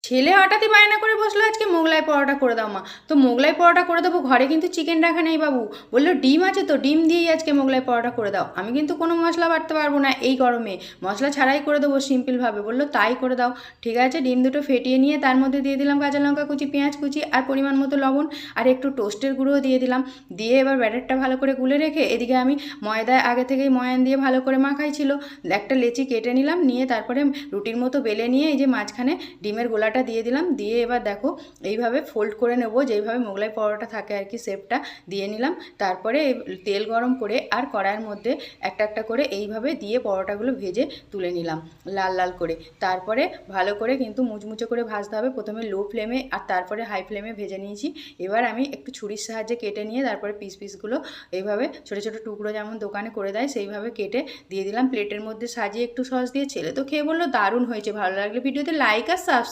ছেলে হঠাৎই বায়না করে বসলো আজকে মোগলাই পরোটা করে দাও মা। তো মোগলাই পরোটা করে দেবো, ঘরে কিন্তু চিকেন রাখা নেই বাবু। বললো ডিম আছে তো, ডিম দিয়েই আজকে মোগলাই পরোটা করে দাও। আমি কিন্তু কোনো মশলা বাটতে পারবো না এই গরমে, মশলা ছাড়াই করে দেবো সিম্পলভাবে। বললো তাই করে দাও। ঠিক আছে, ডিম দুটো ফেটিয়ে নিয়ে তার মধ্যে দিয়ে দিলাম কাঁচা লঙ্কা কুচি, পেঁয়াজ কুচি আর পরিমাণ মতো লবণ আর একটু টোস্টের গুঁড়োও দিয়ে দিলাম। দিয়ে এবার ব্যাটারটা ভালো করে গুলে রেখে এদিকে আমি ময়দায় আগে থেকেই ময়ান দিয়ে ভালো করে মাখাই ছিল। একটা লেচি কেটে নিলাম, নিয়ে তারপরে রুটির মতো বেলে নিয়ে এই যে মাঝখানে ডিমের গোলাটা দিয়ে দিলাম। দিয়ে এবার দেখো এইভাবে ফোল্ড করে নেব, যেইভাবে মোগলাই পরোটা থাকে আর কি, শেপটা দিয়ে নিলাম। তারপরে তেল গরম করে আর কড়াইয়ের মধ্যে একটা একটা করে এইভাবে দিয়ে পরোটাগুলো ভেজে তুলে নিলাম লাল লাল করে। তারপরে ভালো করে কিন্তু মুচমুচে করে ভাজতে হবে, প্রথমে লো ফ্লেমে আর তারপরে হাই ফ্লেমে ভেজে নিয়েছি। এবার আমি একটু ছুরির সাহায্যে কেটে নিয়ে তারপরে পিসগুলো এইভাবে ছোটো ছোটো টুকরো যেমন দোকানে করে দেয় সেইভাবে কেটে দিয়ে দিলাম প্লেটের মধ্যে সাজিয়ে। একটু সস দিয়ে ছেলে তো খেয়ে বললো দারুণ হয়েছে। ভালো লাগলে ভিডিওতে লাইক আর সাবস্ক্রাইব